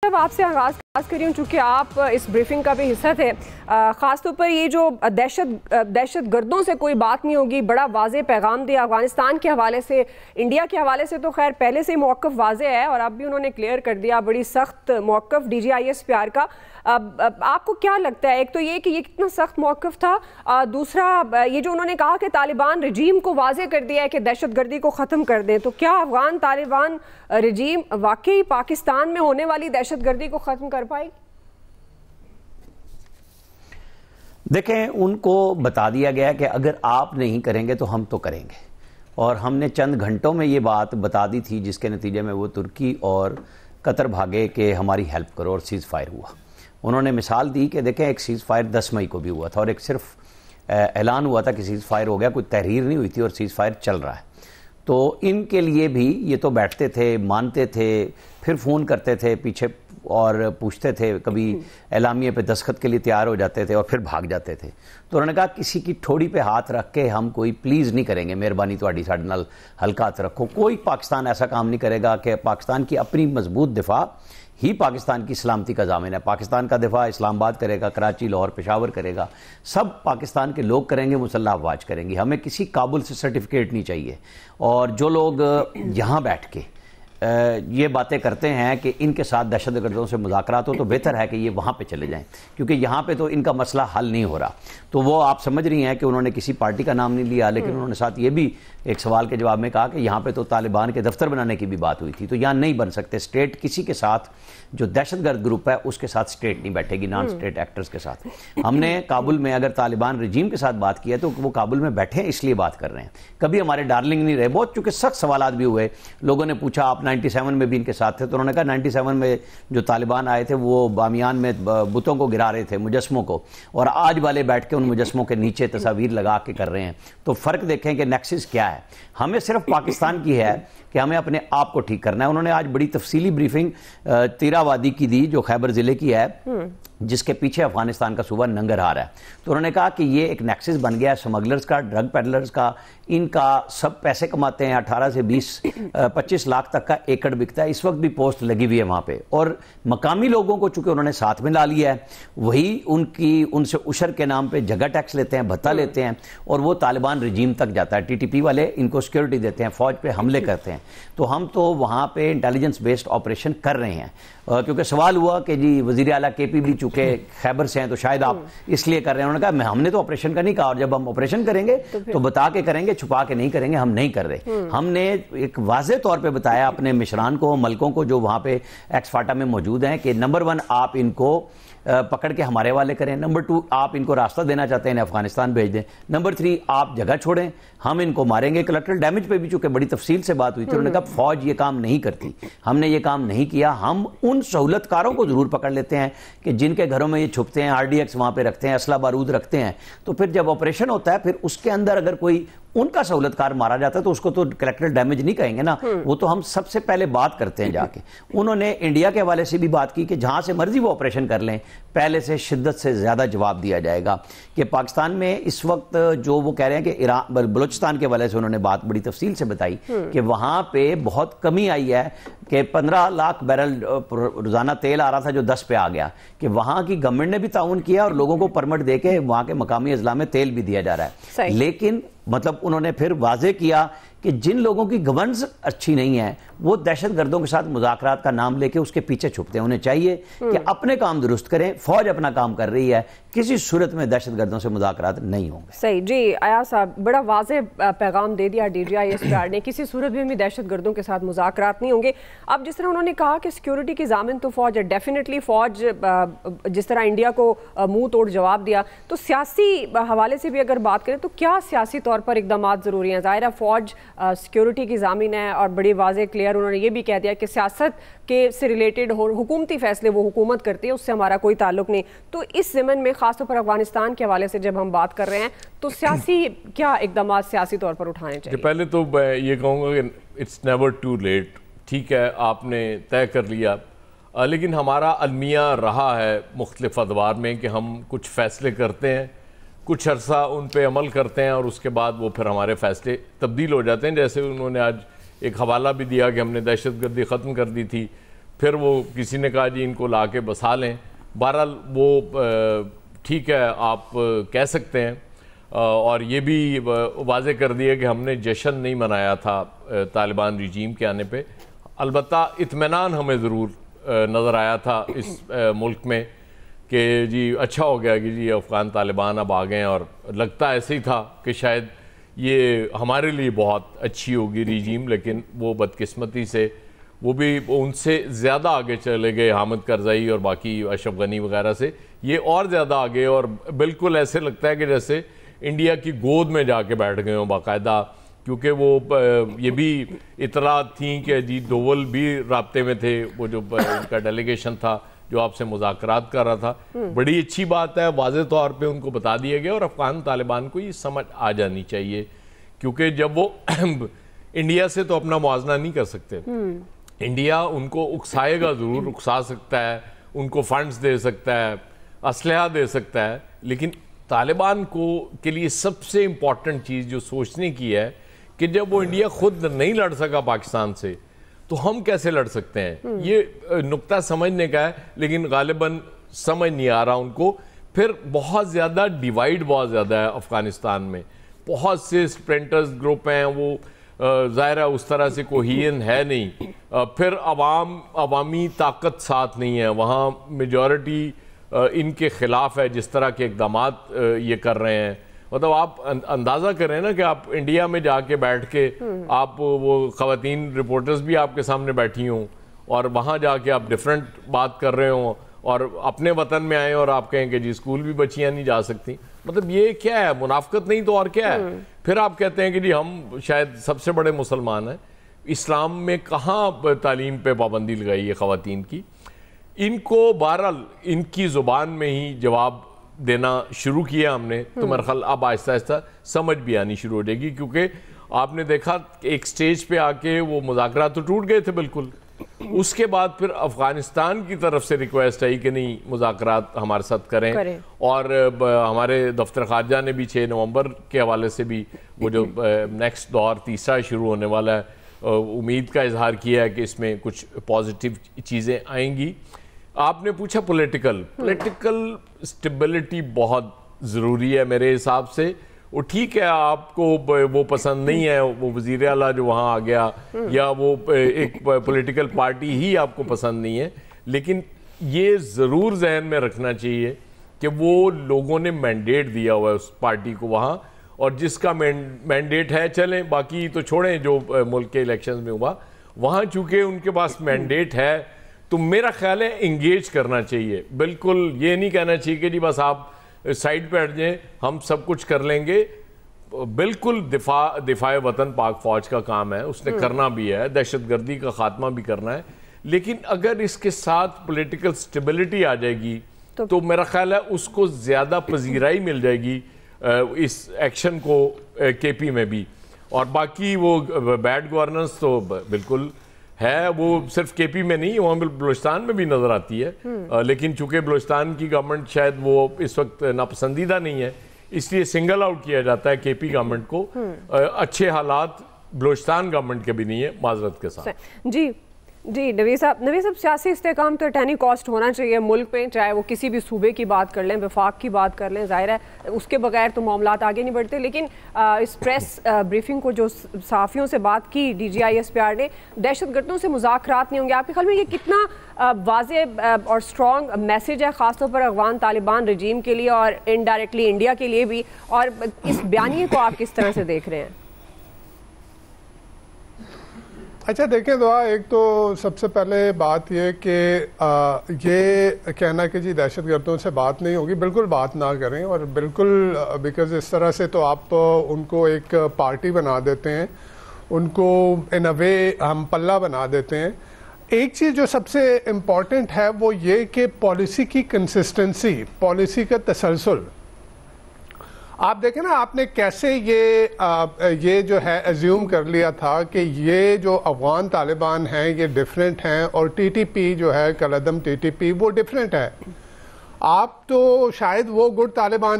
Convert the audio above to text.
اب آپ سے آغاز کر رہی ہوں چونکہ آپ اس بریفنگ کا بھی حصہ تھے. خاص طور پر یہ جو دہشت گردوں سے کوئی بات نہیں ہوگی, بڑا واضح پیغام دیا افغانستان کے حوالے سے. انڈیا کے حوالے سے تو خیر پہلے سے موقف واضح ہے اور اب بھی انہوں نے کلیئر کر دیا بڑی سخت موقف DGIS PR کا. آپ کو کیا لگتا ہے, ایک تو یہ کہ یہ کتنا سخت موقف تھا, دوسرا یہ جو انہوں نے کہا کہ طالبان رجیم کو واضح کر دیا ہے کہ دہشت گردی کو ختم کر دیں, تو کیا افغان طالبان رجیم واقعی پاکستان میں ہونے والی دہشت گردی کو ختم کر پائے؟ دیکھیں, ان کو بتا دیا گیا کہ اگر آپ نہیں کریں گے تو ہم تو کریں گے, اور ہم نے چند گھنٹوں میں یہ بات بتا دی تھی جس کے نتیجے میں وہ ترکی اور قطر بھاگے کہ ہماری ہیلپ کرو, اور سیز فائر ہوا. انہوں نے مثال دی کہ دیکھیں ایک سیز فائر 10 مئی کو بھی ہوا تھا, اور ایک صرف اعلان ہوا تھا کہ سیز فائر ہو گیا, کوئی تحریر نہیں ہوئی تھی اور سیز فائر چل رہا ہے. تو ان کے لیے بھی یہ تو بیٹھتے تھے, مانتے تھے, پھر فون کرتے تھے پیچھے اور پوچھتے تھے, کبھی اعلامیے پہ دستخط کے لیے تیار ہو جاتے تھے اور پھر بھاگ جاتے تھے. تو انہوں نے کہا کسی کی ٹھوڑی پہ ہاتھ رکھ کے ہم کوئی پلیز نہیں کریں گے, مہربانی تہاڈی ساڈے نال ہلکا ہاتھ رکھو. کوئی پاکستان ایسا کام نہیں کرے گا کہ پاکستان کی اپنی مضبوط دفاع ہی پاکستان کی سلامتی کا ضامن ہے. پاکستان کا دفاع اسلام آباد کرے گا, کراچی, لاہور, پشاور کرے گا, سب پاکستان کے لوگ کریں گے, مسلح افواج کریں گی. ہمیں کسی کابل سے سرٹیفکیٹ نہیں چاہیے. اور جو لوگ یہاں بیٹھ کے یہ باتیں کرتے ہیں کہ ان کے ساتھ دہشت گردوں سے مذاکرات ہو, تو بہتر ہے کہ یہ وہاں پہ چلے جائیں, کیونکہ یہاں پہ تو ان کا مسئلہ حل نہیں ہو رہا. تو وہ آپ سمجھ رہی ہیں کہ انہوں نے کسی پارٹی کا نام نہیں لیا, لیکن انہوں نے ساتھ یہ بھی ایک سوال کے جواب میں کہا کہ یہاں پہ تو طالبان کے دفتر بنانے کی بھی بات ہوئی تھی, تو یہاں نہیں بن سکتے اسٹیٹ. کسی کے ساتھ جو دہشت گرد گروپ ہے اس کے ساتھ اسٹیٹ نہیں بیٹھے گی, نان اسٹیٹ ایکٹرز کے ساتھ. ہم نے کابل میں اگر طالبان رجیم کے ساتھ بات کی ہے تو وہ کابل میں بیٹھے ہیں اس لیے بات کر رہے ہیں, کبھی ہمارے ڈارلنگ نہیں رہے. بہت چونکہ سخت سوالات بھی ہوئے, لوگوں نے پوچھا آپ 97 میں بھی ان کے ساتھ تھے, تو انہوں نے کہا 97 میں جو طالبان آئے تھے وہ بامیان میں بتوں کو گرا رہے تھے, مجسموں کو, اور آج والے بیٹھ کے ان مجسموں کے نیچے تصاویر لگا کے کر رہے ہیں. تو فرق دیکھیں کہ نیکسس کیا ہے. ہمیں صرف پاکستان کی ہے کہ ہمیں اپنے آپ کو ٹھیک کرنا ہے. انہوں نے آج بڑی تفصیلی بریفنگ تیرا وادی کی دی جو خیبر ضلع کی ہے, جس کے پیچھے افغانستان کا صوبہ ننگرہار ہے. تو انہوں نے کہا کہ یہ ایک نیکسس بن گیا ہے سمگلرز کا, ڈرگ پیڈلرز کا. ان کا سب پیسے کماتے ہیں, 18 سے 25 لاکھ تک کا ایکڑ بکتا ہے. اس وقت بھی پوسٹ لگی ہوئی ہے وہاں پہ, اور مقامی لوگوں کو چونکہ انہوں نے ساتھ میں لا لیا ہے, وہی ان سے عشر کے نام پہ جگہ ٹیکس لیتے ہیں, بھتہ لیتے ہیں, اور وہ طالبان رجیم تک جاتا ہے. TTP والے ان کو سیکورٹی دیتے ہیں, فوج پہ حملے کرتے ہیں. تو ہم تو وہاں پہ انٹیلیجنس بیسڈ آپریشن کر رہے ہیں, کیونکہ سوال ہوا کہ جی وزیر اعلیٰ KP بھی چونکہ خیبر سے ہیں تو شاید آپ اس لیے کر رہے ہیں. انہوں نے کہا ہم نے تو آپریشن کا نہیں کہا, اور جب ہم آپریشن کریں گے تو بتا کے کریں گے, چھپا کے نہیں کریں گے. ہم نہیں کر رہے. ہم نے ایک واضح طور پہ بتایا اپنے مشران کو, ملکوں کو جو وہاں پہ ایکس فاٹا میں موجود ہیں, کہ نمبر 1 آپ ان کو پکڑ کے ہمارے والے کریں, نمبر 2 آپ ان کو راستہ دینا چاہتے ہیں افغانستان بھیج دیں, نمبر 3 آپ جگہ چھوڑیں, ہم ان کو ماریں گے. کلیکٹرل ڈیمیج پہ بھی چونکہ بڑی تفصیل سے بات ہوئی تھی, انہوں نے کہا فوج یہ کام نہیں کرتی, ہم نے یہ کام نہیں کیا. ہم ان سہولت کاروں کو ضرور پکڑ لیتے ہیں کہ جن کے گھروں میں یہ چھپتے ہیں, RDX وہاں پہ رکھتے ہیں, اسلحہ بارود رکھتے ہیں. تو پھر جب آپریشن ہوتا ہے, پھر اس کے اندر اگر کوئی ان کا سہولت کار مارا جاتا ہے تو اس کو تو کلیکٹرل ڈیمیج نہیں کہیں گے نا, وہ تو ہم سب سے پہلے بات کرتے ہیں جا کے. انہوں نے انڈیا کے حوالے سے بھی بات کی کہ جہاں سے مرضی وہ آپریشن کر لیں, پہلے سے شدت سے زیادہ جواب دیا جائے گا. کہ پاکستان میں اس وقت جو وہ کہہ رہے ہیں کہ بلوچستان کے حوالے سے انہوں نے بات بڑی تفصیل سے بتائی کہ وہاں پہ بہت کمی آئی ہے, کہ 15 لاکھ بیرل روزانہ تیل آ رہا تھا جو 10 پہ آ گیا, کہ وہاں کی گورنمنٹ نے بھی تعاون کیا اور لوگوں کو پرمٹ دے کے وہاں کے مقامی اضلاع میں تیل بھی دیا جا رہا ہے. لیکن مطلب انہوں نے پھر واضح کیا کہ جن لوگوں کی گورننس اچھی نہیں ہے وہ دہشت گردوں کے ساتھ مذاکرات کا نام لے کے اس کے پیچھے چھپتے ہیں. انہیں چاہیے کہ اپنے کام درست کریں. فوج اپنا کام کر رہی ہے, کسی صورت میں دہشت گردوں سے مذاکرات نہیں ہوں گے. صحیح جی. ایاز صاحب بڑا واضح پیغام دے دیا DGIS PR نے, کسی صورت میں بھی دہشت گردوں کے ساتھ مذاکرات نہیں ہوں گے. اب جس طرح انہوں نے کہا کہ سیکیورٹی کی ضامن تو فوج ہے, ڈیفینیٹلی فوج جس طرح انڈیا کو منہ توڑ جواب دیا, تو سیاسی حوالے سے بھی اگر بات کریں تو کیا سیاسی طور پر اقدامات ضروری ہیں؟ ظاہر ہے فوج سیکیورٹی کی ضامن ہے, اور بڑی واضح کلیئر انہوں نے یہ بھی کہہ دیا کہ سیاست کے سے ریلیٹڈ حکومتی فیصلے وہ حکومت کرتی ہے, اس سے ہمارا کوئی تعلق نہیں. تو اس ضمن میں خاص طور پر افغانستان کے حوالے سے جب ہم بات کر رہے ہیں تو سیاسی کیا اقدامات سیاسی طور پر اٹھانے چاہیے؟ پہلے تو میں یہ کہوں گا کہ اٹس نیور ٹو لیٹ. ٹھیک ہے آپ نے طے کر لیا, لیکن ہمارا المیہ رہا ہے مختلف ادوار میں کہ ہم کچھ فیصلے کرتے ہیں, کچھ عرصہ ان پہ عمل کرتے ہیں, اور اس کے بعد وہ پھر ہمارے فیصلے تبدیل ہو جاتے ہیں. جیسے انہوں نے آج ایک حوالہ بھی دیا کہ ہم نے دہشت گردی ختم کر دی تھی, پھر وہ کسی نے کہا جی ان کو لا کے بسا لیں. بہرحال وہ ٹھیک ہے آپ کہہ سکتے ہیں, اور یہ بھی واضح کر دیا کہ ہم نے جشن نہیں منایا تھا طالبان رجیم کے آنے پہ. البتہ اطمینان ہمیں ضرور نظر آیا تھا اس ملک میں کہ جی اچھا ہو گیا کہ جی افغان طالبان اب آ گئے ہیں, اور لگتا ایسے ہی تھا کہ شاید یہ ہمارے لیے بہت اچھی ہوگی رجیم, لیکن وہ بدقسمتی سے وہ بھی ان سے زیادہ آگے چلے گئے. حامد کرزئی اور باقی اشرف غنی وغیرہ سے یہ اور زیادہ آگے, اور بالکل ایسے لگتا ہے کہ جیسے انڈیا کی گود میں جا کے بیٹھ گئے ہوں باقاعدہ, کیونکہ وہ یہ بھی اطلاعات تھیں کہ جی ڈوول بھی رابطے میں تھے, وہ جو ان کا ڈیلیگیشن تھا جو آپ سے مذاکرات کر رہا تھا. بڑی اچھی بات ہے, واضح طور پہ ان کو بتا دیا گیا, اور افغان طالبان کو یہ سمجھ آ جانی چاہیے, کیونکہ جب وہ انڈیا سے تو اپنا موازنہ نہیں کر سکتے. انڈیا ان کو اکسائے گا ضرور, اکسا سکتا ہے, ان کو فنڈز دے سکتا ہے, اسلحہ دے سکتا ہے, لیکن طالبان کے لیے سب سے امپورٹنٹ چیز جو سوچنے کی ہے کہ جب وہ انڈیا خود نہیں لڑ سکا پاکستان سے تو ہم کیسے لڑ سکتے ہیں. یہ نقطہ سمجھنے کا ہے, لیکن غالباً سمجھ نہیں آ رہا ان کو. پھر بہت زیادہ ڈیوائیڈ بہت زیادہ ہے افغانستان میں, بہت سے سپرنٹرز گروپ ہیں, وہ ظاہرہ اس طرح سے کوہین ہے نہیں. پھر عوامی طاقت ساتھ نہیں ہے وہاں, میجورٹی ان کے خلاف ہے جس طرح کے اقدامات یہ کر رہے ہیں. مطلب آپ اندازہ کریں نا کہ آپ انڈیا میں جا کے بیٹھ کے آپ وہ خواتین رپورٹرز بھی آپ کے سامنے بیٹھی ہوں, اور وہاں جا کے آپ ڈیفرنٹ بات کر رہے ہوں, اور اپنے وطن میں آئیں اور آپ کہیں کہ جی اسکول بھی بچیاں نہیں جا سکتی. مطلب یہ کیا ہے, منافقت نہیں تو اور کیا ہے. پھر آپ کہتے ہیں کہ جی ہم شاید سب سے بڑے مسلمان ہیں. اسلام میں کہاں تعلیم پہ پابندی لگائی ہے خواتین کی. ان کو بہرحال ان کی زبان میں ہی جواب دینا شروع کیا ہم نے, تو میرا خیال اب آہستہ آہستہ سمجھ بھی آنی شروع ہو جائے گی, کیونکہ آپ نے دیکھا ایک سٹیج پہ آ کے وہ مذاکرات تو ٹوٹ گئے تھے بالکل. اس کے بعد پھر افغانستان کی طرف سے ریکویسٹ آئی کہ نہیں مذاکرات ہمارے ساتھ کریں, اور ہمارے دفتر خارجہ نے بھی 6 نومبر کے حوالے سے بھی وہ جو نیکسٹ دور تیسرا شروع ہونے والا ہے, امید کا اظہار کیا ہے کہ اس میں کچھ پازیٹیو چیزیں آئیں گی. آپ نے پوچھا پولیٹیکل اسٹیبلٹی بہت ضروری ہے میرے حساب سے. وہ ٹھیک ہے آپ کو وہ پسند نہیں ہے, وہ وزیر اعلیٰ جو وہاں آ گیا, یا وہ ایک پولیٹیکل پارٹی ہی آپ کو پسند نہیں ہے, لیکن یہ ضرور ذہن میں رکھنا چاہیے کہ وہ لوگوں نے مینڈیٹ دیا ہوا ہے اس پارٹی کو وہاں, اور جس کا مینڈیٹ ہے چلیں, باقی تو چھوڑیں جو ملک کے الیکشنز میں ہوا. وہاں چونکہ ان کے پاس مینڈیٹ ہے تو میرا خیال ہے انگیج کرنا چاہیے. بالکل یہ نہیں کہنا چاہیے کہ جی بس آپ سائڈ پہ ہٹ جائیں, ہم سب کچھ کر لیں گے. بالکل دفاع وطن پاک فوج کا کام ہے, اس نے کرنا بھی ہے, دہشت گردی کا خاتمہ بھی کرنا ہے, لیکن اگر اس کے ساتھ پولیٹیکل سٹیبلٹی آ جائے گی تو میرا خیال ہے اس کو زیادہ پذیرائی مل جائے گی اس ایکشن کو کے پی میں بھی. اور باقی وہ بیڈ گورننس تو بالکل ہے, وہ صرف کے پی میں نہیں, وہاں بلوچستان میں بھی نظر آتی ہے, لیکن چونکہ بلوچستان کی گورنمنٹ شاید وہ اس وقت ناپسندیدہ نہیں ہے, اس لیے سنگل آؤٹ کیا جاتا ہے کے پی گورنمنٹ کو. اچھے حالات بلوچستان گورنمنٹ کے بھی نہیں ہے معذرت کے ساتھ. جی نوید صاحب, سیاسی استحکام تو ایٹ اینی کاسٹ ہونا چاہیے ملک پہ, چاہے وہ کسی بھی صوبے کی بات کر لیں, وفاق کی بات کر لیں, ظاہر ہے اس کے بغیر تو معاملات آگے نہیں بڑھتے. لیکن اس پریس بریفنگ کو جو صحافیوں سے بات کی D G I S P R نے, دہشت گردوں سے مذاکرات نہیں ہوں گے, آپ کے خیال میں یہ کتنا واضح اور اسٹرانگ میسیج ہے خاص طور پر افغان طالبان رجیم کے لیے اور انڈائریکٹلی انڈیا کے لیے بھی, اور اس بیانیے کو آپ کس طرح سے دیکھ رہے ہیں؟ اچھا دیکھیں دعا, ایک تو سب سے پہلے بات یہ کہ یہ کہنا کہ جی دہشت گردوں سے بات نہیں ہوگی, بالکل بات نہ کریں, اور بالکل بیکاز اس طرح سے تو آپ ان کو ایک پارٹی بنا دیتے ہیں, ان کو ان اے وے ہم پلہ بنا دیتے ہیں. ایک چیز جو سب سے امپورٹنٹ ہے وہ یہ کہ پالیسی کی کنسسٹنسی, پالیسی کا تسلسل. آپ دیکھیں نا آپ نے کیسے یہ جو ہے ایزیوم کر لیا تھا کہ یہ جو افغان طالبان ہیں یہ ڈیفرنٹ ہیں, اور ٹی ٹی پی جو ہے کالعدم ٹی ٹی پی وہ ڈیفرنٹ ہے. آپ تو شاید وہ گڈ طالبان